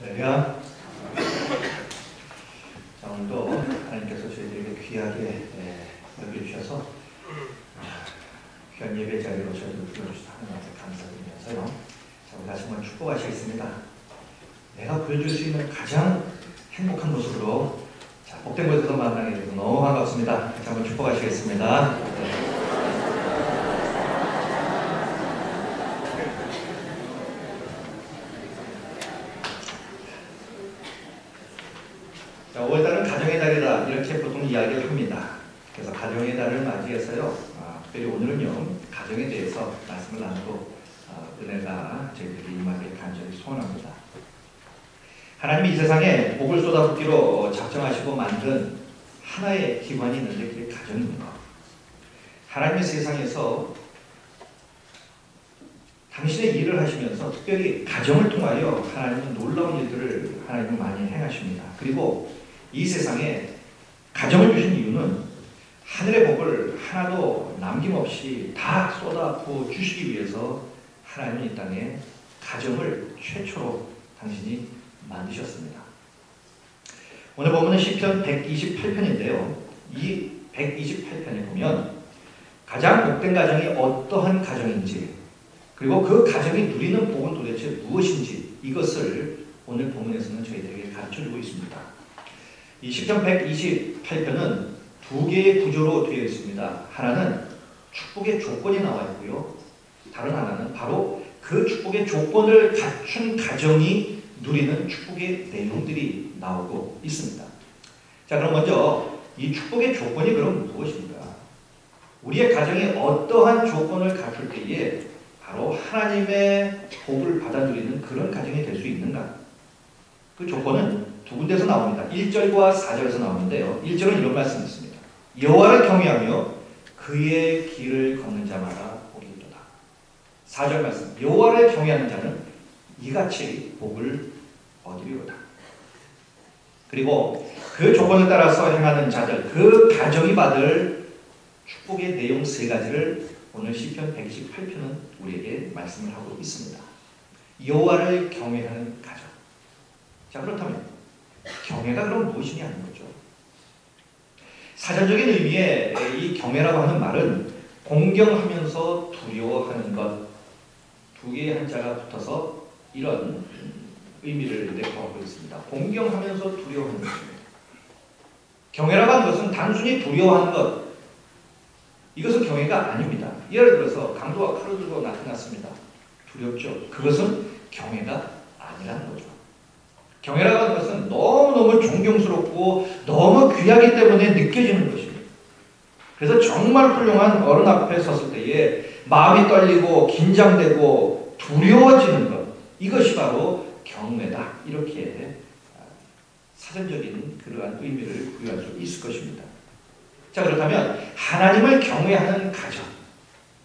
할렐루야. 자, 오늘도 하나님께서 저희들에게 귀하게 여겨주셔서 귀한 예배 자리로 저희를 불러주셔서 하나님께 감사드리면서요. 자, 우리 다시 한번 축복하시겠습니다. 내가 보여줄 수 있는 가장 행복한 모습으로 자, 복된 곳에서 만나게 돼서 너무 반갑습니다. 다시 한번 축복하시겠습니다. 자, 5월달은 가정의 달이다 이렇게 보통 이야기를 합니다. 그래서 가정의 달을 맞이해서요, 특별히 오늘은요 가정에 대해서 말씀을 나누고 은혜가 저희들에게 임하길 간절히 소원합니다. 하나님이 이 세상에 복을 쏟아붓기로 작정하시고 만든 하나의 기관이 있는데 그게 가정입니다. 하나님의 세상에서 당신의 일을 하시면서 특별히 가정을 통하여 하나님은 놀라운 일들을 하나님은 많이 행하십니다. 그리고 이 세상에 가정을 주신 이유는 하늘의 복을 하나도 남김없이 다 쏟아부어 주시기 위해서 하나님은 이 땅에 가정을 최초로 당신이 만드셨습니다. 오늘 보면은 시편 128편인데요. 이 128편에 보면 가장 복된 가정이 어떠한 가정인지 그리고 그 가정이 누리는 복은 도대체 무엇인지 이것을 오늘 본문에서는 저희들에게 가르쳐주고 있습니다. 이 시편 128편은 두 개의 구조로 되어 있습니다. 하나는 축복의 조건이 나와 있고요. 다른 하나는 바로 그 축복의 조건을 갖춘 가정이 누리는 축복의 내용들이 나오고 있습니다. 자, 그럼 먼저 이 축복의 조건이 그럼 무엇입니까? 우리의 가정이 어떠한 조건을 갖출 때에 바로 하나님의 복을 받아 누리는 그런 가정이 될 수 있는가? 그 조건은 두 군데서 나옵니다. 1절과 4절에서 나오는데요. 1절은 이런 말씀이 있습니다. 여호와를 경외하며 그의 길을 걷는 자마다 복이 있도다. 4절 말씀. 여호와를 경외하는 자는 이같이 복을 얻으리로다. 그리고 그 조건을 따라서 행하는 자들, 그 가정이 받을 축복의 내용 세 가지를 오늘 시편 128편은 우리에게 말씀을 하고 있습니다. 여호와를 경외하는 가정. 자, 그렇다면 경외가 그럼 무엇이냐 하는 거죠. 사전적인 의미의 이 경외라고 하는 말은 공경하면서 두려워하는 것, 두 개의 한자가 붙어서 이런 의미를 내포하고 있습니다. 공경하면서 두려워하는 것입니다. 경외라고 하는 것은 단순히 두려워하는 것, 이것은 경외가 아닙니다. 예를 들어서 강도가 칼을 들고 나타났습니다. 두렵죠. 그것은 경외가 아니라는 거죠. 경외라고 하는 것은 너무너무 존경스럽고 너무 귀하기 때문에 느껴지는 것입니다. 그래서 정말 훌륭한 어른 앞에 섰을 때에 마음이 떨리고 긴장되고 두려워지는 것, 이것이 바로 경외다. 이렇게 사전적인 그러한 의미를 부여할 수 있을 것입니다. 자, 그렇다면 하나님을 경외하는 가정,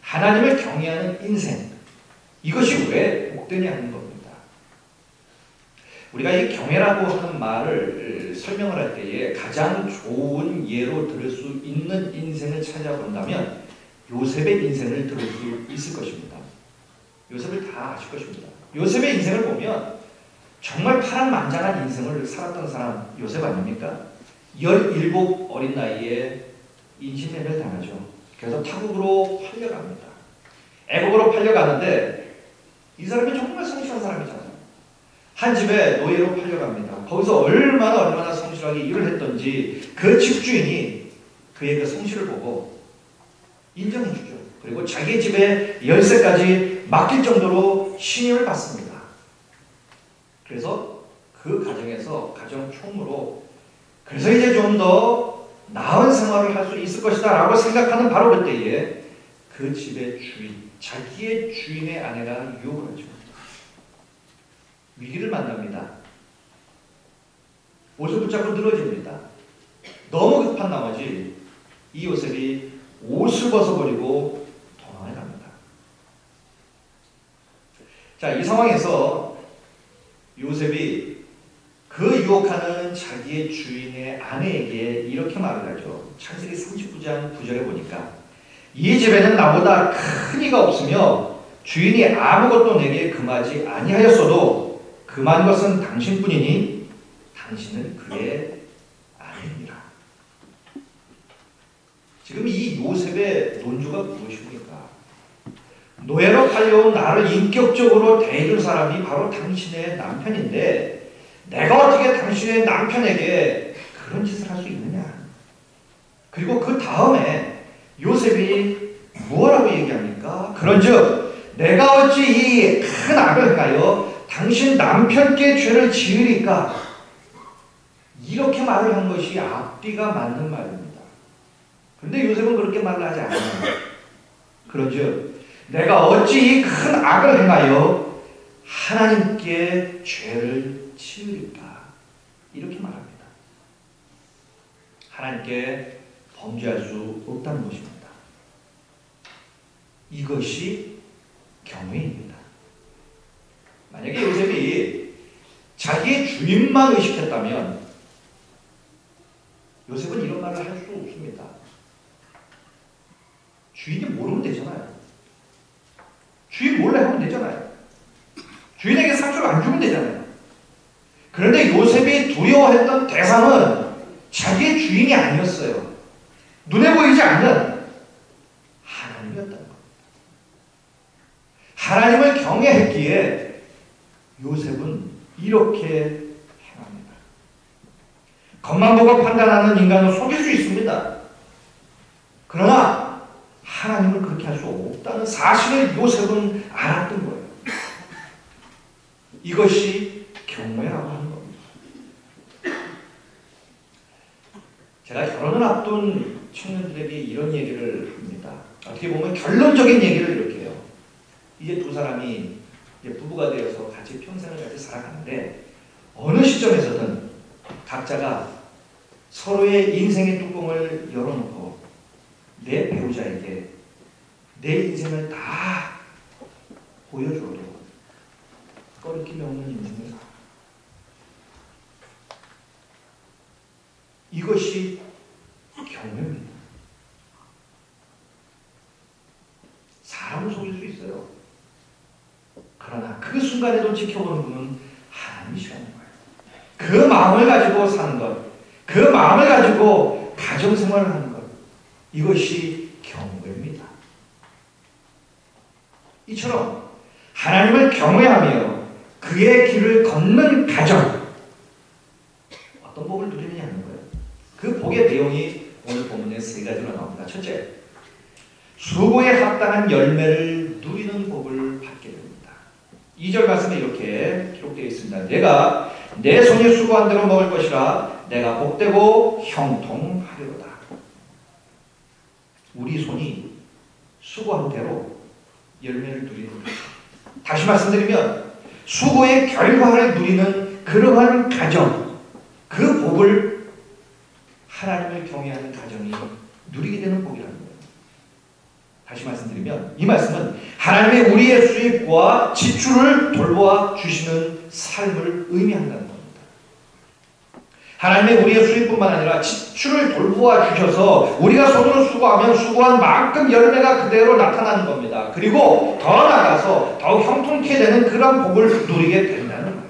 하나님을 경외하는 인생, 이것이 왜 복되냐 하는 겁니다. 우리가 이 경외라고 하는 말을 설명을 할 때에 가장 좋은 예로 들을 수 있는 인생을 찾아본다면 요셉의 인생을 들을 수 있을 것입니다. 요셉을 다 아실 것입니다. 요셉의 인생을 보면 정말 파란만장한 인생을 살았던 사람 요셉 아닙니까? 17 어린 나이에 인신매매를 당하죠. 그래서 타국으로 팔려갑니다. 애국으로 팔려가는데 이 사람이 정말 성실한 사람이잖아요. 한 집에 노예로 팔려갑니다. 거기서 얼마나 성실하게 일을 했던지 그 집주인이 그의 그 성실을 보고 인정해 주죠. 그리고 자기 집에 열쇠까지 맡길 정도로 신임을 받습니다. 그래서 그 가정에서 가정 총무로 그래서 이제 좀 더 나은 생활을 할 수 있을 것이다 라고 생각하는 바로 그때에 그 집의 주인, 자기의 주인의 아내가 유혹을 하죠. 위기를 만납니다. 옷을 붙잡고 늘어집니다. 너무 급한 나머지 이 요셉이 옷을 벗어버리고 도망을 갑니다. 자, 이 상황에서 요셉이 그 유혹하는 자기의 주인의 아내에게 이렇게 말을 하죠. 창세기 39장 9절에 보니까 이 집에는 나보다 큰 이가 없으며 주인이 아무것도 내게 금하지 아니하였어도 금한 것은 당신뿐이니 당신은 그의 아내입니다. 지금 이 요셉의 논주가 무엇입니까? 노예로 팔려온 나를 인격적으로 대해줄 사람이 바로 당신의 남편인데 내가 어떻게 당신의 남편에게 그런 짓을 할 수 있느냐? 그리고 그 다음에 요셉이 뭐라고 얘기합니까? 그런즉 내가 어찌 이 큰 악을 행하여 당신 남편께 죄를 지으리까? 이렇게 말을 한 것이 앞뒤가 맞는 말입니다. 그런데 요셉은 그렇게 말을 하지 않아요. 그런즉 내가 어찌 이 큰 악을 행하여 하나님께 죄를 지으리까? 이렇게 말합니다. 하나님께 범죄할 수 없다는 것입니다. 이것이 경외입니다. 만약에 요셉이 자기의 주인만 의식했다면 요셉은 이런 말을 할 수 없습니다. 주인이 모르면 되잖아요. 주인 몰래 하면 되잖아요. 주인에게 상처를 안 주면 되잖아요. 그런데 요셉이 두려워했던 대상은 자기의 주인이 아니었어요. 눈에 보이지 않는 하나님이었다는 겁니다. 하나님을 경외했기에 요셉은 이렇게 행합니다. 겉만 보고 판단하는 인간은 속일 수 있습니다. 그러나 하나님을 그렇게 할 수 없다는 사실을 요셉은 알았던 거예요. 이것이 경외라고 하는 겁니다. 제가 결혼을 앞둔 청년들에게 이런 얘기를 합니다. 어떻게 보면 결론적인 얘기를 이렇게 해요. 이제 두 사람이 이제 부부가 되어서 같이 평생을 같이 살아가는데 어느 시점에서든 각자가 서로의 인생의 뚜껑을 열어놓고 내 배우자에게 내 인생을 다 보여줘도 꺼리낌이 없는 인생을 살아. 이것이 경외입니다. 사람을 속일 수 있어요. 그러나 그 순간에도 지켜보는 분은 하나님이시라는 거예요. 그 마음을 가지고 사는 것, 그 마음을 가지고 가정생활을 하는 것, 이것이 경외입니다. 이처럼 하나님을 경외하며 그의 길을 걷는 가정, 어떤 복을 누리느냐 하는 거예요. 그 복의 내용이 오늘 본문에 세 가지로 나옵니다. 첫째, 수고에 합당한 열매를 누리는 복을 받게 됩니다. 2절 말씀에 이렇게 기록되어 있습니다. 내가 내 손이 수고한 대로 먹을 것이라 내가 복되고 형통하리로다. 우리 손이 수고한 대로 열매를 누리는 것. 다시 말씀드리면 수고의 결과를 누리는 그러한 가정, 그 복을 하나님을 경외하는 가정이 누리게 되는 복이라는 거예요. 다시 말씀드리면 이 말씀은 하나님의 우리의 수입과 지출을 돌보아 주시는 삶을 의미한다는 겁니다. 하나님의 우리의 수입뿐만 아니라 지출을 돌보아 주셔서 우리가 손으로 수고하면 수고한 만큼 열매가 그대로 나타나는 겁니다. 그리고 더 나아가서 더욱 형통케 되는 그런 복을 누리게 된다는 거예요.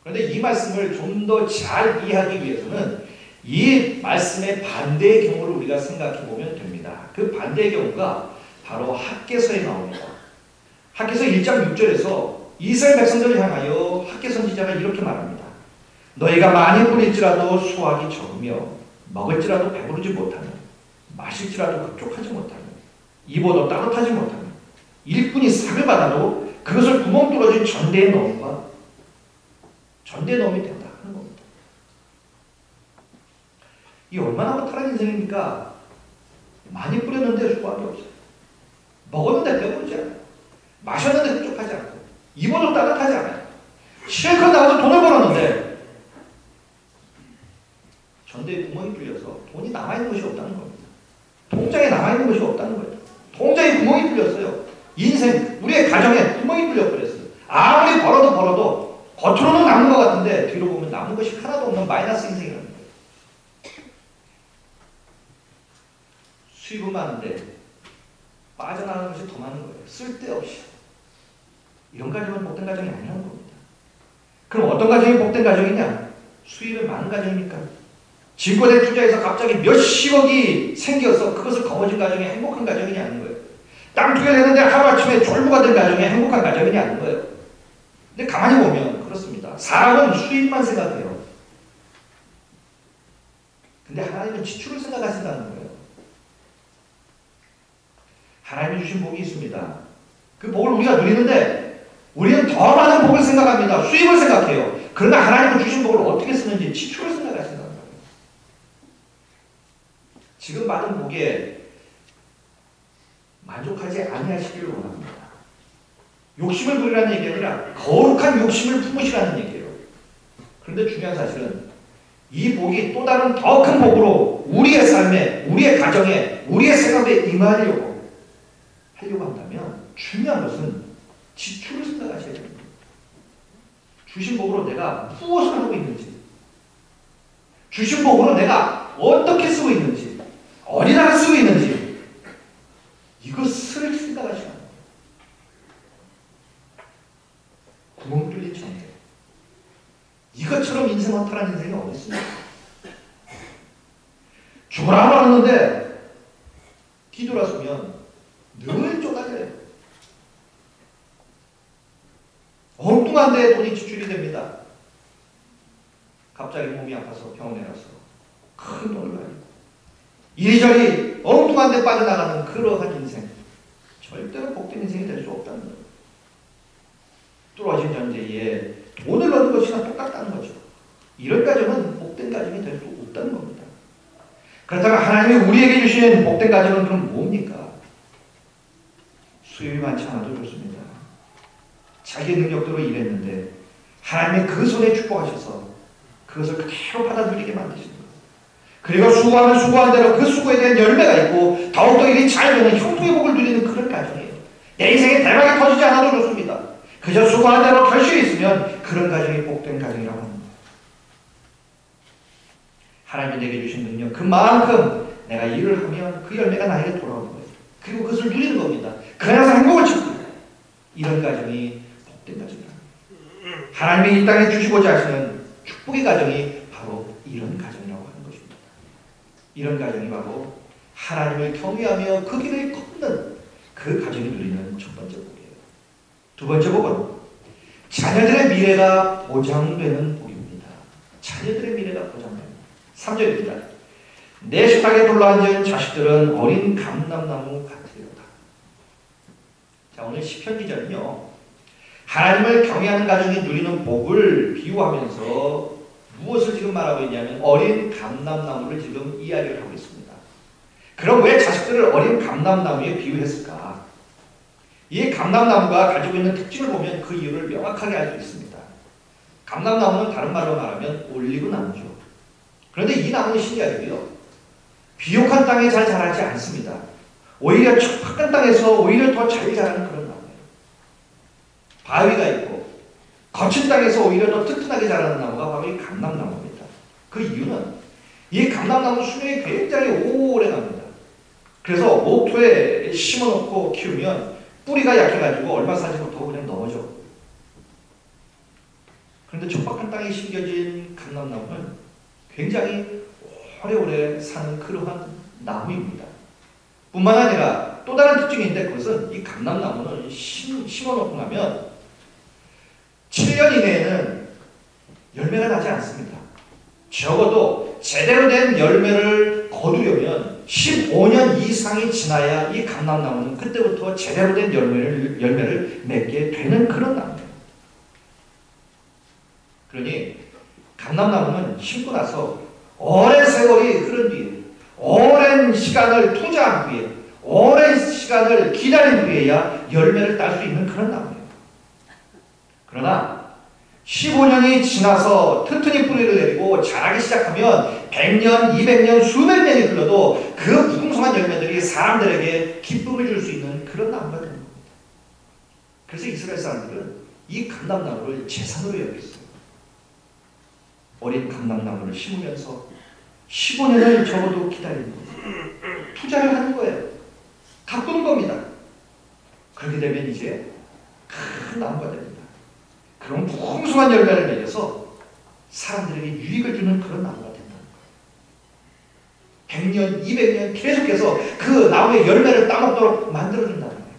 그런데 이 말씀을 좀 더 잘 이해하기 위해서는 이 말씀의 반대의 경우를 우리가 생각해 보면 됩니다. 그 반대의 경우가 바로 학개서에 나옵니다. 학개서 1장 6절에서 이스라엘 백성들을 향하여 학개 선지자가 이렇게 말합니다. 너희가 많이 뿌릴지라도 수확이 적으며 먹을지라도 배부르지 못하며 마실지라도 급족하지 못하며 입어도 따뜻하지 못하며 일꾼이 삭을 받아도 그것을 구멍 뚫어진 전대에 넣음이 된다 하는 겁니다. 이 얼마나 허탈한 인생입니까? 많이 뿌렸는데 수확이 없어요. 먹었는데 배부르지 않아요. 마셨는데 흡족하지 않고 입어도 따뜻하지 않아요. 실컷 나가서 돈을 벌었는데 전대에 구멍이 뚫려서 돈이 남아있는 것이 없다는 겁니다. 통장에 남아있는 것이 없다는 거예요. 통장에 구멍이 뚫렸어요. 인생, 우리의 가정에 구멍이 뚫려버렸어요. 아무리 벌어도 겉으로는 남은 것 같은데 뒤로 보면 남은 것이 하나도 없는 마이너스 인생이라는 거예요. 수입은 많은데 빠져나가는 것이 더 많은 거예요. 쓸데없이. 이런 가정은 복된 가정이 아니라는 겁니다. 그럼 어떤 가정이 복된 가정이냐? 수입이 많은 가정입니까? 지구대 투자해서 갑자기 몇십억이 생겨서 그것을 거머쥔 가정이 행복한 가정이냐 하는 거예요. 땅 투자되는데 하루아침에 졸부가 된 가정이 행복한 가정이냐 하는 거예요. 근데 가만히 보면 그렇습니다. 사람은 수입만 생각해요. 근데 하나님은 지출을 생각하신다는 거예요. 하나님이 주신 복이 있습니다. 그 복을 우리가 누리는데 우리는 더 많은 복을 생각합니다. 수입을 생각해요. 그러나 하나님은 주신 복을 어떻게 쓰는지 지출을 생각하신다는 거예요. 지금 받은 복에 만족하지 아니하시기를 원합니다. 욕심을 부리라는 얘기 아니라 거룩한 욕심을 품으시라는 얘기예요. 그런데 중요한 사실은 이 복이 또 다른 더 큰 복으로 우리의 삶에, 우리의 가정에, 우리의 생활에 임하려고 한다면 중요한 것은 지출을 생각하셔야 됩니다. 주신 복으로 내가 무엇을 하고 있는지, 주신 복으로 내가 어떻게 쓰고 있는지, 어디다가 쓰고 있는지 이것을 생각하셔야 합니다. 구멍 뚫린 천재. 이것처럼 인생 허탈한 인생이 어디 있습니까? 죽으라고 하는데 뒤돌아서면 늘 쫓아져요. 엉뚱한 데에 돈이 지출이 됩니다. 갑자기 몸이 아파서 병원에 가서 큰 돈을 가지고 이리저리 엉뚱한 데 빠져나가는 그러한 인생, 절대로 복된 인생이 될 수 없다는 거예요. 뚫어진 전제에 돈을 얻는 것이나 똑같다는 거죠. 이런 가정은 복된 가정이 될 수 없다는 겁니다. 그렇다면 하나님이 우리에게 주신 복된 가정은 그럼 뭡니까? 수입이 많지 않아도 좋습니다. 자기 능력대로 일했는데 하나님이 그 손에 축복하셔서 그것을 그대로 받아들이게 만드십니다. 그리고 수고하면 수고한 대로 그 수고에 대한 열매가 있고 더욱더 일이 잘 되는 형통의 복을 누리는 그런 가정이에요. 내 인생에 대박이 터지지 않아도 좋습니다. 그저 수고한 대로 결실이 있으면 그런 가정이 복된 가정이라고 합니다. 하나님이 내게 주신 능력 그만큼 내가 일을 하면 그 열매가 나에게 돌아오는 거예요. 그리고 그것을 누리는 겁니다. 그래서 행복을 찾습니다. 이런 가정이 복된 가정이랍니다. 하나님이 이 땅에 주시고자 하시는 축복의 가정이 바로 이런 가정이라고 하는 것입니다. 이런 가정이 바로 하나님을 경외하며 그 길을 걷는 그 가정이 누리는 첫 번째 복이에요. 두 번째 복은 자녀들의 미래가 보장되는 복입니다. 자녀들의 미래가 보장됩니다. 3절입니다. 내 식탁에 둘러앉은 자식들은 어린 감람나무 같으리로다. 자, 오늘 시편 기자는요, 하나님을 경외하는 가정이 누리는 복을 비유하면서 무엇을 지금 말하고 있냐면 어린 감람나무를 지금 이야기를 하고 있습니다. 그럼 왜 자식들을 어린 감람나무에 비유했을까? 이 감람나무가 가지고 있는 특징을 보면 그 이유를 명확하게 알 수 있습니다. 감람나무는 다른 말로 말하면 올리브 나무죠. 그런데 이 나무는 신기하게요, 비옥한 땅에 잘 자라지 않습니다. 오히려 척박한 땅에서 오히려 더 잘 자라는 그런 나무예요. 바위가 있고 거친 땅에서 오히려 더 튼튼하게 자라는 나무가 바로 이 감람나무입니다. 그 이유는 이 감람나무 수명이 굉장히 오래 갑니다. 그래서 목토에 심어놓고 키우면 뿌리가 약해가지고 얼마 사지 못하고 그냥 넘어져. 그런데 척박한 땅에 심겨진 감람나무는 굉장히 오래오래 사는 그러한 나무입니다. 뿐만 아니라 또 다른 특징인데 그것은 이 감람나무는 심어놓고 나면 7년 이내에는 열매가 나지 않습니다. 적어도 제대로 된 열매를 거두려면 15년 이상이 지나야 이 감람나무는 그때부터 제대로 된 열매를 맺게 되는 그런 나무예요. 그러니 감람나무는 심고 나서 오랜 세월이 흐른 뒤에, 오랜 시간을 투자한 뒤에, 오랜 시간을 기다린 뒤에야 열매를 딸 수 있는 그런 나무예요. 그러나 15년이 지나서 튼튼히 뿌리를 내리고 자라기 시작하면 100년, 200년, 수백 년이 흘러도 그 무궁성한 열매들이 사람들에게 기쁨을 줄 수 있는 그런 나무가 되는 겁니다. 그래서 이스라엘 사람들은 이 감람나무를 제사로 여겼어요. 어린 감람나무를 심으면서 15년을 적어도 기다리는 거예요. 투자를 하는 거예요. 가꾸는 겁니다. 그렇게 되면 이제 큰 나무가 됩니다. 그런 풍성한 열매를 맺어서 사람들에게 유익을 주는 그런 나무가 된다는 거예요. 100년, 200년 계속해서 그 나무의 열매를 따먹도록 만들어준다는 거예요.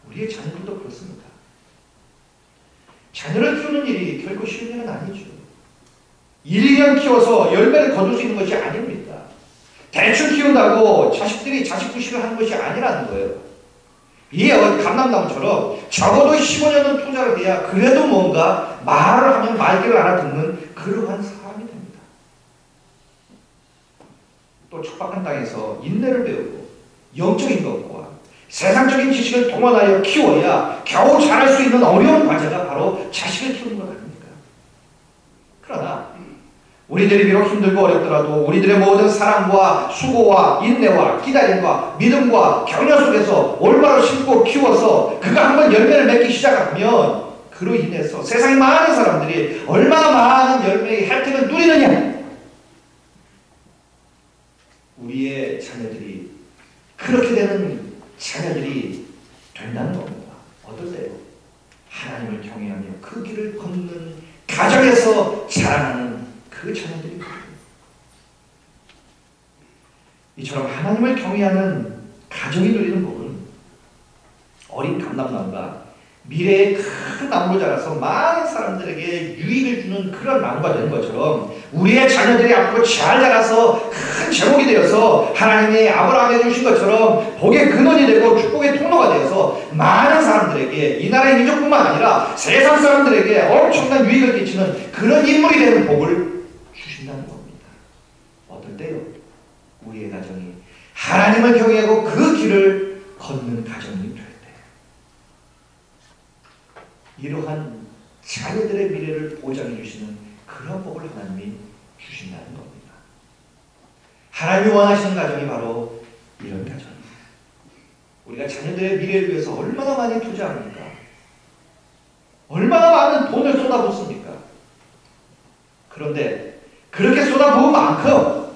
우리의 자녀들도 그렇습니다. 자녀를 키우는 일이 결코 쉬운 일은 아니죠. 1, 2년 키워서 열매를 거둘 수 있는 것이 아닙니다. 대충 키운다고 자식들이 자식 부식을 하는 것이 아니라는 거예요. 이 감람나무처럼 적어도 15년은 투자를 해야 그래도 뭔가 말을 하면 말귀를 알아듣는 그러한 사람이 됩니다. 또 척박한 땅에서 인내를 배우고 영적인 것과 세상적인 지식을 동원하여 키워야 겨우 자랄 수 있는 어려운 과제가 바로 자식을 키우는 것 아닙니까? 그러나 우리들이 비록 힘들고 어렵더라도 우리들의 모든 사랑과 수고와 인내와 기다림과 믿음과 격려 속에서 올바로 심고 키워서 그가 한번 열매를 맺기 시작하면 그로 인해서 세상의 많은 사람들이 얼마나 많은 열매의 혜택을 누리느냐. 우리의 자녀들이 그렇게 되는 자녀들이 된다는 겁니다. 어떨 때요? 하나님을 경외하며 그 길을 걷는 가정에서 자라나는 그 자녀들이 이처럼 하나님을 경외하는 가정이 누리는 복은 어린 감람나무가 미래의 큰 나무로 자라서 많은 사람들에게 유익을 주는 그런 나무가 되는 것처럼 우리의 자녀들이 앞으로 잘 자라서 큰 제목이 되어서 하나님이 아브라함에게 주신 것처럼 복의 근원이 되고 축복의 통로가 되어서 많은 사람들에게 이 나라의 민족뿐만 아니라 세상 사람들에게 엄청난 유익을 끼치는 그런 인물이 되는 복을 주신다는 겁니다. 어떨 때요? 우리의 가정이 하나님을 경외하고 그 길을 걷는 가정이 될 때 이러한 자녀들의 미래를 보장해 주시는 그런 복을 하나님이 주신다는 겁니다. 하나님이 원하시는 가정이 바로 이런 가정입니다. 우리가 자녀들의 미래를 위해서 얼마나 많이 투자합니까? 얼마나 많은 돈을 쏟아붓습니까? 그런데 그렇게 쏟아부은 만큼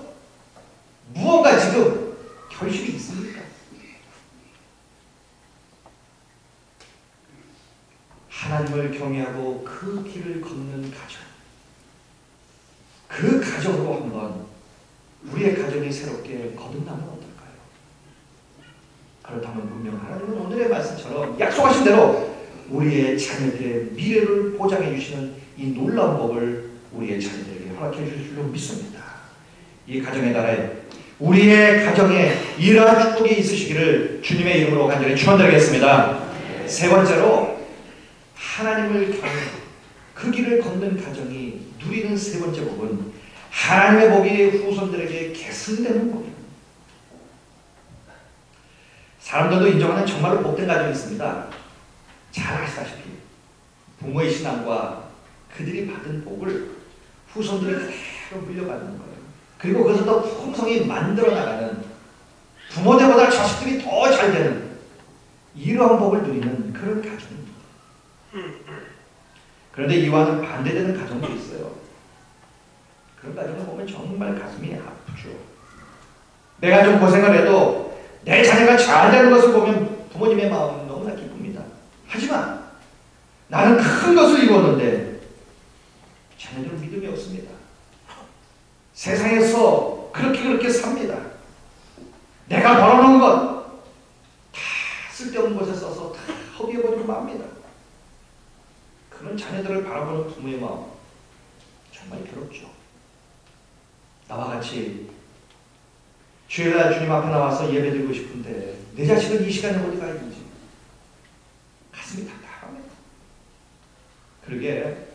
무언가 지금 결실이 있습니까? 하나님을 경외하고 그 길을 걷는 가정, 그 가정으로 한번 우리의 가정이 새롭게 거듭나면 어떨까요? 그렇다면 분명 하나님은 오늘의 말씀처럼 약속하신 대로 우리의 자녀들의 미래를 보장해 주시는 이 놀라운 복을 우리의 자녀들에게 허락해 주실 줄로 믿습니다. 이 가정의 나라에 우리의 가정에 이러한 축복이 있으시기를 주님의 이름으로 간절히 축원드리겠습니다. 세 번째로 하나님을 경외하고 그 길을 걷는 가정이 누리는 세 번째 복은 하나님의 복이 후손들에게 계승되는 복입니다. 사람들도 인정하는 정말로 복된 가정이 있습니다. 잘 아시다시피 부모의 신앙과 그들이 받은 복을 후손들이 그대로 물려받는 거예요. 그리고 그것을 더 풍성히 만들어 나가는 부모들보다 자식들이 더 잘 되는 이러한 복을 누리는 그런 가정입니다. 그런데 이와는 반대되는 가정도 있어요. 그런 가정을 보면 정말 가슴이 아프죠. 내가 좀 고생을 해도 내 자녀가 잘 되는 것을 보면 부모님의 마음은 너무나 기쁩니다. 하지만 나는 큰 것을 이루었는데 자녀들은 믿음이 없습니다. 세상에서 그렇게 삽니다. 내가 벌어놓은 것 다 쓸데없는 곳에 써서 다 허비해버리고 맙니다. 그런 자녀들을 바라보는 부모의 마음 정말 괴롭죠. 나와 같이 주일날 주님 앞에 나와서 예배드리고 싶은데 내 자식은 이 시간에 어디 가 있는지 가슴이 답답합니다. 그러게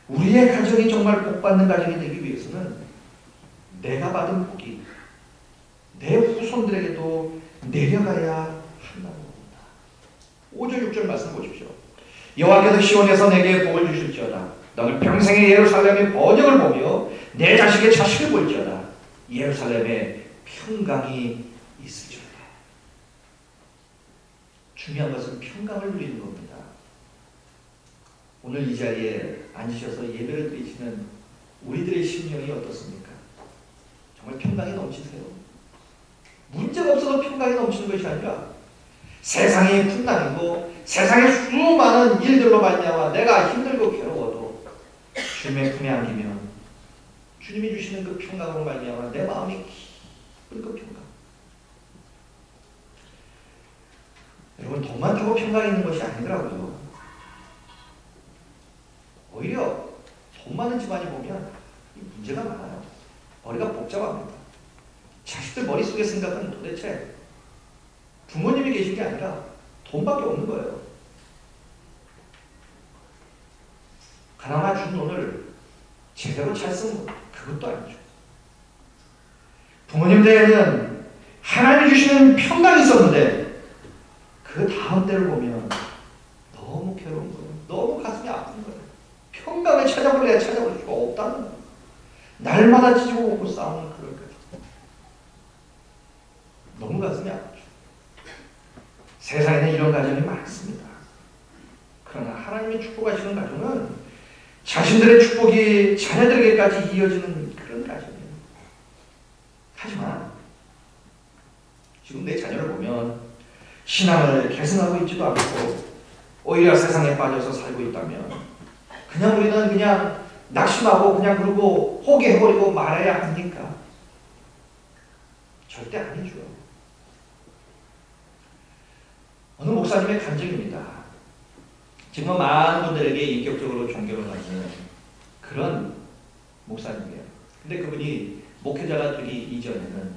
우리의 가정이 정말 복받는 가정이 되기 위해서는 내가 받은 복이 내 후손들에게도 내려가야 한다는 겁니다. 5절 6절 말씀 보십시오. 여호와께서 시온에서 내게 복을 주실지어다. 너는 평생의 예루살렘의 번영을 보며 내 자식의 자식을 볼지어다. 예루살렘에 평강이 있을지어다. 중요한 것은 평강을 누리는 겁니다. 오늘 이 자리에 앉으셔서 예배를 드리시는 우리들의 심령이 어떻습니까? 정말 평강이 넘치세요? 문제가 없어서 평강이 넘치는 것이 아니라 세상이 풍랑이고 세상의 수많은 일들로 말미암아 내가 힘들고 괴로워도 주님의 품에 안기면 주님이 주시는 그 평강으로 말미암아 내 마음이 기쁜 그 평강. 여러분, 돈 많다고 평강이 있는 것이 아니더라고요. 오히려 돈 많은 집안이 보면 문제가 많아요. 머리가 복잡합니다. 자식들 머릿속의 생각은 도대체 부모님이 계신 게 아니라 돈밖에 없는 거예요. 그나마 준 돈을 제대로 잘 쓰는 것, 그것도 아니죠. 부모님들에게는 하나님이 주시는 평강이 있었는데 그 다음 때를 보면 너무 괴로운 거예요. 너무 가슴이 아픈 거예요. 평강을 찾아볼래야 찾아볼 수가 없다는 거예요. 날마다 찢고 먹고 싸우는 그런 거예요. 너무 가슴이 아프죠. 세상에는 이런 가정이 많습니다. 그러나 하나님이 축복하시는 가정은 자신들의 축복이 자녀들에게까지 이어지는 그런 가정이에요. 하지만 지금 내 자녀를 보면 신앙을 계승하고 있지도 않고 오히려 세상에 빠져서 살고 있다면 그냥 우리는 그냥 낙심하고 그냥 그러고 포기해버리고 말아야 합니까? 절대 아니죠. 어느 목사님의 간증입니다. 지금 많은 분들에게 인격적으로 존경을 받는 그런 목사님이에요. 근데 그분이 목회자가 되기 이전에는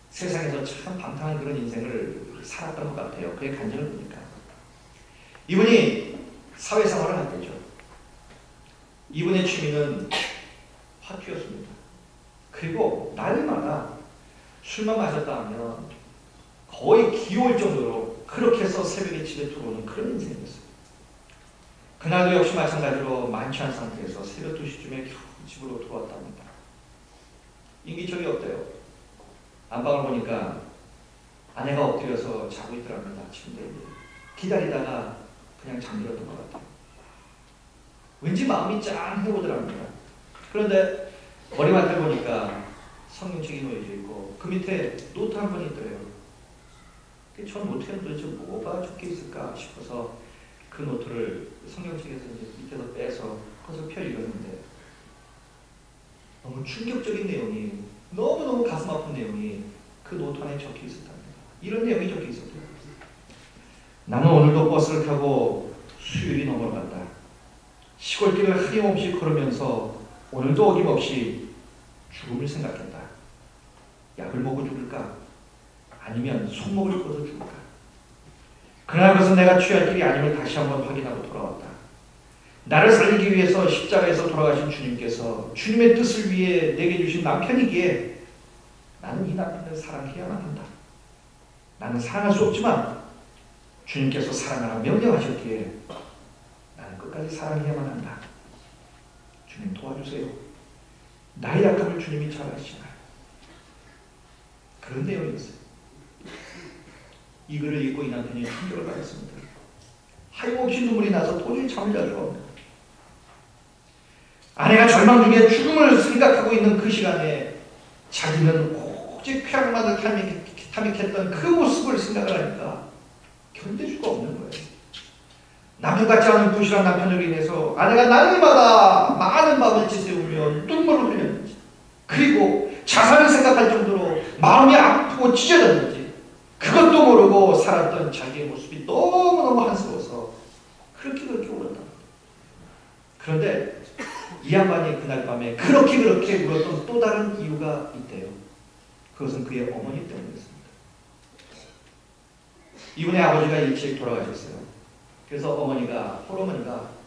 세상에서 참 방탕한 그런 인생을 살았던 것 같아요. 그의 간증을 보니까. 이분이 사회생활을 할 때죠. 이분의 취미는 화투였습니다. 그리고 날마다 술만 마셨다 하면 거의 기울 정도로 그렇게 해서 새벽에 집에 들어오는 그런 인생이었어요. 그날도 역시 마찬가지로 만취한 상태에서 새벽 2시쯤에 겨우 집으로 들어왔답니다. 인기척이 어때요? 안방을 보니까 아내가 엎드려서 자고 있더랍니다. 침대에. 기다리다가 그냥 잠들었던 것 같아요. 왠지 마음이 짠해 오더랍니다. 그런데 머리맡을 보니까 성경책이 놓여져 있고 그 밑에 노트 한 권이 있더래요. 저 노트에는 도대체 뭐가 적혀 있을까 싶어서 그 노트를 성경책에서 이제 밑에서 빼서 그것을 펴 읽었는데 너무 충격적인 내용이, 너무너무 가슴 아픈 내용이 그 노트 안에 적혀 있었답니다. 이런 내용이 적혀 있었대요. 나는 오늘도 버스를 타고 수요일이 넘어갔다. 시골길을 하염없이 걸으면서 오늘도 어김없이 죽음을 생각했다. 약을 먹어 죽을까? 아니면 손목을 꺼서 죽을까? 그러나 그것은 내가 취할 길이 아님을 다시 한번 확인하고 돌아왔다. 나를 살리기 위해서 십자가에서 돌아가신 주님께서 주님의 뜻을 위해 내게 주신 남편이기에 나는 이 남편을 사랑해야만 한다. 나는 사랑할 수 없지만 주님께서 사랑하라 명령하셨기에 나는 끝까지 사랑해야만 한다. 주님 도와주세요. 나의 약함을 주님이 잘 아시나요? 그런 내용이었어요. 이 글을 읽고 이 남편이 충격을 받았습니다. 하염없이 눈물이 나서 도저히 잠을 잘 수가 없네요. 아내가 절망 중에 죽음을 생각하고 있는 그 시간에 자기는 오직 쾌락만을 탐닉했던 그 모습을 생각을 하니까 견딜 수가 없는 거예요. 남편 같지 않은 부실한 남편으로 인해서 아내가 날마다 많은 밤을 지새우며 눈물을 흘렸는지, 그리고 자살을 생각할 정도로 마음이 아프고 찢어졌는지 그것도 모르고 살았던 자기의 모습이 너무너무 한스러워서 그렇게 울었다. 그런데 이 양반이 그날 밤에 그렇게 울었던 또 다른 이유가 있대요. 그것은 그의 어머니 때문이었습니다. 이분의 아버지가 일찍 돌아가셨어요. 그래서 홀어머니가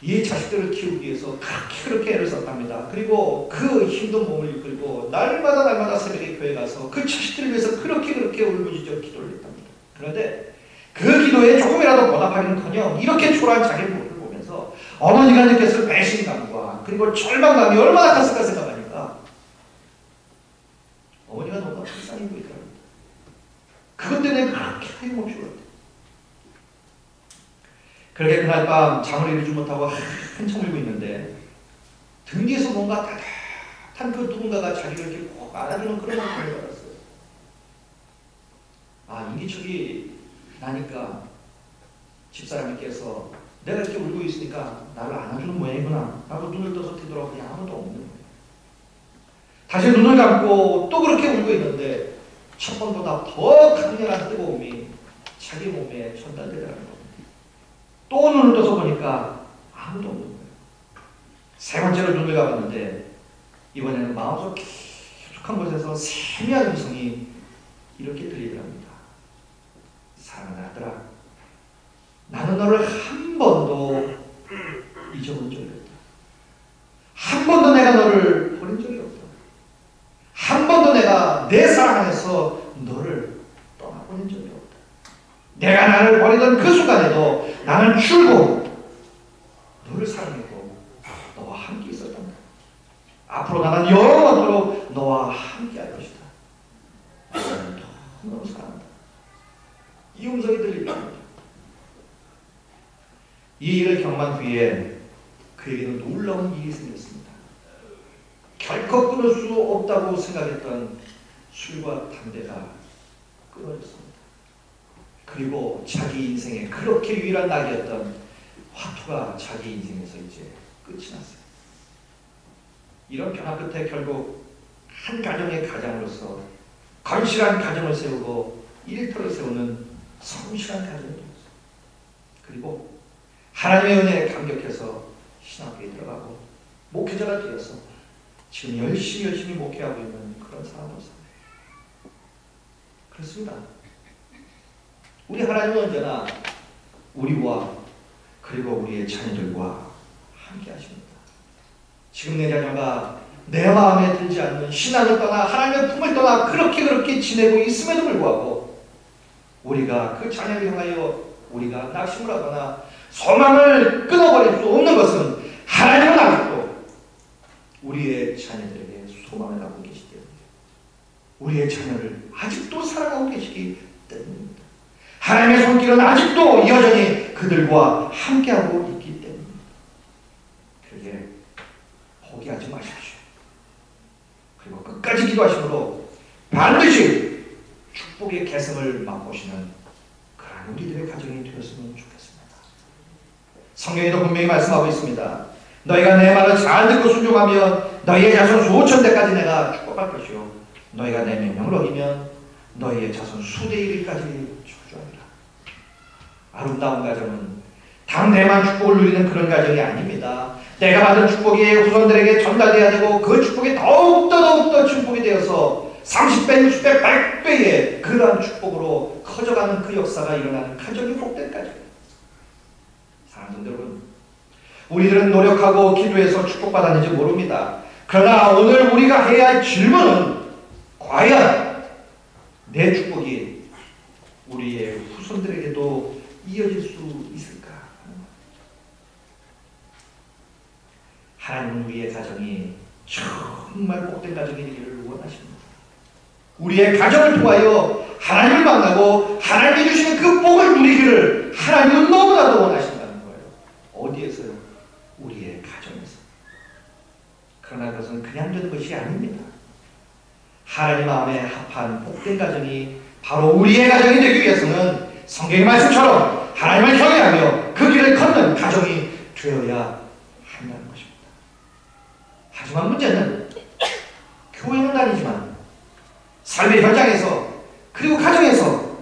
이 자식들을 키우기 위해서 그렇게 애를 썼답니다. 그리고 그 힘든 몸을 이끌고 날마다 새벽에 교회 가서 그 자식들을 위해서 그렇게 울부짖어 기도를 했답니다. 그런데 그 기도에 조금이라도 보답하기는커녕 이렇게 초라한 자기의 모습을 보면서 어머니가 느꼈을 배신감과 그리고 절망감이 얼마나 컸을까 생각하니까 어머니가 너무 불쌍히 보이더랍니다. 그것 때문에 그렇게 하염없이 울었대요. 그렇게 그날 밤 잠을 이루지 못하고 한참 울고 있는데 등 뒤에서 뭔가 따뜻한 그 누군가가 자기를 이렇게 꼭 안아주는 그런 느낌을 받았어요. 아, 인기척이 나니까 집사람께서 내가 이렇게 울고 있으니까 나를 안아주는 모양이구나. 나도 눈을 떠서 뒤돌아보니 아무도 없는 거예요. 다시 눈을 감고 또 그렇게 울고 있는데 첫 번보다 더 강렬한 뜨거움이 자기 몸에 전달되더라는 겁니다. 또 눈을 떠서 보니까 아무도 없는 거예요. 세 번째로 눈을 감았는데 이번에는 마음속 깊숙한 곳에서 세미한 음성이 이렇게 들리더랍니다. 사랑하는 아들아, 나는 너를 한 번도 잊어본 적이 없다. 한 번도 내가 너를 버린 적이 없다. 한 번도 내가 내 사랑 안에서 너를 떠나보낸 적이 없다. 내가 나를 버리던 그 순간에도 나는 줄곧 너를 사랑했고 너와 함께 있었단다. 앞으로 나는 영원토록 너와 함께 할 것이다. 나는 너무 사랑한다. 이 음성이 들립니다. 이 일을 경험한 후에 그에게는 놀라운 일이 생겼습니다. 결코 끊을 수 없다고 생각했던 술과 담배가 끊어졌습니다. 그리고 자기 인생에 그렇게 유일한 낙이었던 화투가 자기 인생에서 이제 끝이 났어요. 이런 변화 끝에 결국 한 가정의 가장으로서 건실한 가정을 세우고 일터를 세우는 성실한 가정이 되었어요. 그리고 하나님의 은혜에 감격해서 신학교에 들어가고 목회자가 되어서 지금 열심히 목회하고 있는 그런 사람으로서 그렇습니다. 우리 하나님은 언제나 우리와 그리고 우리의 자녀들과 함께 하십니다. 지금 내 자녀가 내 마음에 들지 않는 신앙을 떠나 하나님의 품을 떠나 그렇게 지내고 있음에도 불구하고 우리가 그 자녀를 향하여 우리가 낙심을 하거나 소망을 끊어버릴 수 없는 것은 하나님은 아직도 우리의 자녀들에게 소망을 갖고 계시기 때문에 우리의 자녀를 아직도 사랑하고 계시기 때문입니다. 하나님의 손길은 아직도 여전히 그들과 함께하고 있기 때문입니다. 그러기에 포기하지 마십시오. 그리고 끝까지 기도하심으로 반드시 축복의 계승을 맛보시는 그런 우리들의 가정이 되었으면 좋겠습니다. 성경에도 분명히 말씀하고 있습니다. 너희가 내 말을 잘 듣고 순종하면 너희의 자손 수천 대까지 내가 축복할 것이요 너희가 내 명령을 어기면 너희의 자손 수대 1위까지 축복하리라. 아름다운 가정은 당대만 축복을 누리는 그런 가정이 아닙니다. 내가 받은 축복이 후손들에게 전달돼야 되고 그 축복이 더욱더 축복이 되어서 30배, 60배, 100배의 그러한 축복으로 커져가는 그 역사가 일어나는 가정이 복된 가정. 사랑하는 여러분, 우리들은 노력하고 기도해서 축복받았는지 모릅니다. 그러나 오늘 우리가 해야 할 질문은 과연 내 축복이 우리의 후손들에게도 이어질 수 있을까? 하나님은 우리의 가정이 정말 복된 가정이 되기를 원하십니다. 우리의 가정을 통하여 하나님을 만나고 하나님이 주시는 그 복을 누리기를 하나님은 너무나도 원하신다는 거예요. 어디에서요? 우리의 가정에서. 그러나 그것은 그냥 되는 것이 아닙니다. 하나님 마음에 합한 복된 가정이 바로 우리의 가정이 되기 위해서는 성경의 말씀처럼 하나님을 경외하며 그 길을 걷는 가정이 되어야 한다는 것입니다. 하지만 문제는 교회는 다니지만 삶의 현장에서 그리고 가정에서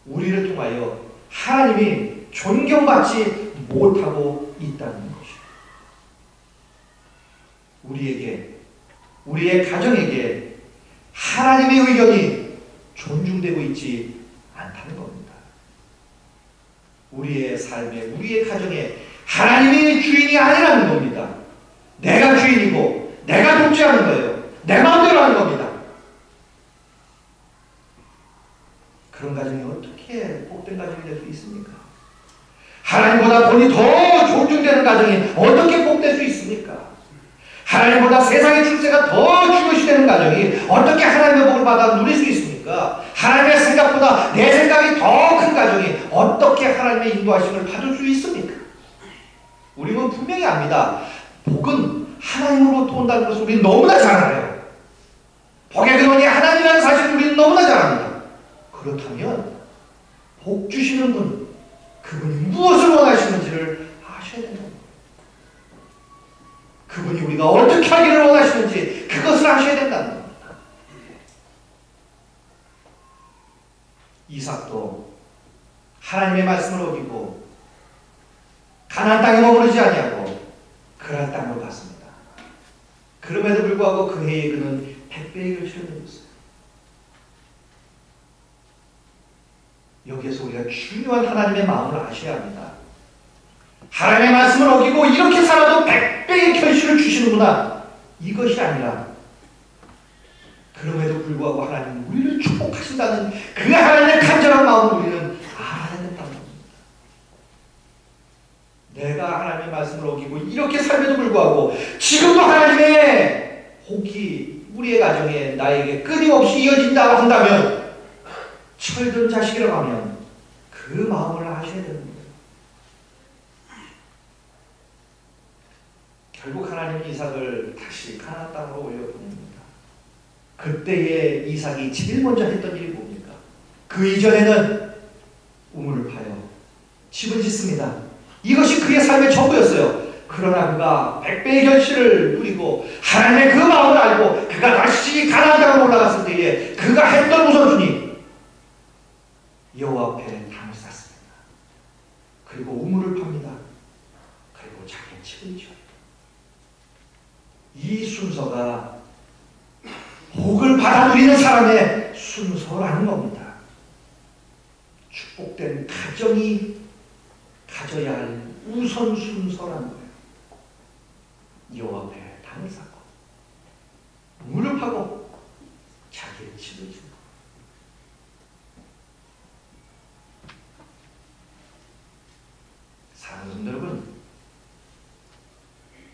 우리를 통하여 하나님이 존경받지 못하고 있다는 것입니다. 우리에게, 우리의 가정에게 하나님의 의견이 존중되고 있지 않다는 겁니다. 우리의 삶에, 우리의 가정에 하나님이 주인이 아니라는 겁니다. 내가 주인이고 내가 통치하는 거예요. 내 마음대로 하는 겁니다. 그런 가정이 어떻게 복된 가정이 될 수 있습니까? 하나님보다 돈이 더 존중되는 가정이 어떻게 복될 수 있습니까? 하나님보다 세상의 출세가 더 중요시 되는 가정이 어떻게 하나님의 복을 받아 누릴 수 있습니까? 하나님의 생각보다 내 생각이 더 큰 가정이 어떻게 하나님의 인도하심을 받을 수 있습니까? 우리는 분명히 압니다. 복은 하나님으로부터 온다는 것을 우리는 너무나 잘 알아요. 복의 근원이 하나님이라는 사실을 우리는 너무나 잘 압니다. 그렇다면 복 주시는 분, 그분이 무엇을 원하시는지를 아셔야 된다. 그분이 우리가 어떻게 하기를 원하시는지 그것을 아셔야 된다는 겁니다. 이삭도 하나님의 말씀을 어기고 가나안 땅에 머무르지 아니하고 그란 땅으로 갔습니다. 그럼에도 불구하고 그 해에 그는 100배의 결실을 맺었어요. 여기에서 우리가 중요한 하나님의 마음을 아셔야 합니다. 하나님의 말씀을 어기고 이렇게 살아도 100배의 결실을 주시는구나. 이것이 아니라 그럼에도 불구하고 하나님 우리를 축복하신다는 그 하나님의 간절한 마음을 우리는 알아야 된다는 겁니다. 내가 하나님의 말씀을 어기고 이렇게 삶에도 불구하고 지금도 하나님의 복이 우리의 가정에 나에게 끊임없이 이어진다고 한다면, 철든 자식이라고 하면 그 마음을 아셔야 되는 거예요. 결국 하나님은 이삭을 다시 가나안 땅으로 올려보냅니다. 그때의 이삭이 제일 먼저 했던 일이 뭡니까? 그 이전에는 우물을 파여 집을 짓습니다. 이것이 그의 삶의 전부였어요. 그러나 그가 100배의 결실을 누리고 하나님의 그 마음을 알고 그가 다시 가나안 땅으로 올라갔을 때에 그가 했던 우선순위, 여호와 앞에 담을 쌓습니다. 그리고 우물을 팝니다. 그리고 자기의 집을 지어요. 이 순서가 복을 받아 누리는 사람의 순서라는 겁니다. 축복된 가정이 가져야 할 우선 순서라는 거예요. 여호와 앞에 담을 쌓고 우물을 파고 자기의 집을 짓고. 사랑하는 여러분,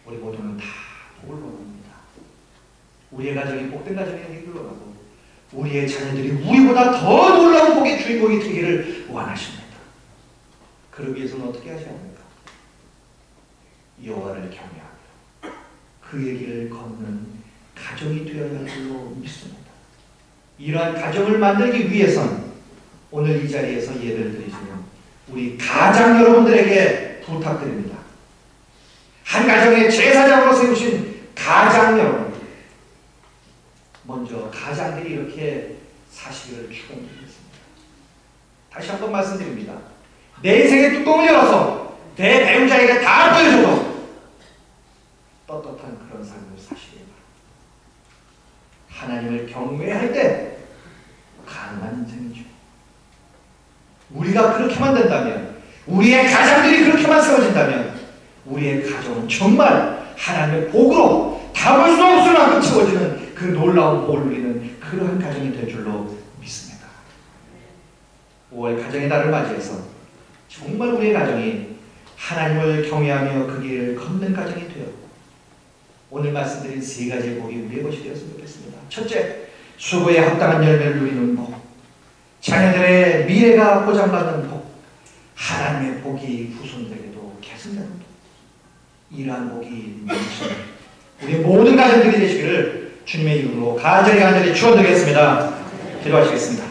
우리 모두는 다 복을 원합니다. 우리의 가정이 복된 가정이 되기를 원하고 우리의 자녀들이 우리보다 더 놀라운 복의 주인공이 되기를 원하십니다. 그러기 위해서는 어떻게 하셔야 합니까? 여호와를 경외하며 그의 길을 걷는 가정이 되어야 할 줄로 믿습니다. 이러한 가정을 만들기 위해선 오늘 이 자리에서 예배를 드리시는 우리 가장 여러분들에게 부탁드립니다. 한 가정의 제사장으로 세우신 가장 여러분, 먼저 가장들이 이렇게 사시기를 축원드리겠습니다. 다시 한번 말씀드립니다. 내 인생의 뚜껑을 열어서 내 배우자에게 다 보여줘도 떳떳한 그런 삶을 사시기 바랍니다. 하나님을 경외할 때 가능한 인생이죠. 우리가 그렇게만 된다면, 우리의 가장들이 그렇게만 세워진다면 우리의 가정은 정말 하나님의 복으로 담을 수 없을 만큼 채워지는 그 놀라운 복을 누리는 그러한 가정이 될 줄로 믿습니다. 5월 가정의 달을 맞이해서 정말 우리의 가정이 하나님을 경외하며 그 길을 걷는 가정이 되어 오늘 말씀드린 세 가지의 복이 우리의 것이 되었으면 좋겠습니다. 첫째, 수고에 합당한 열매를 누리는 복, 자녀들의 미래가 보장받는 복, 하나님의 복이 후손들에게도 계승되는 복. 이러한 복이 우리 모든 가정들이 되시기를 주님의 이름으로 간절히 축원드리겠습니다. 기도하시겠습니다.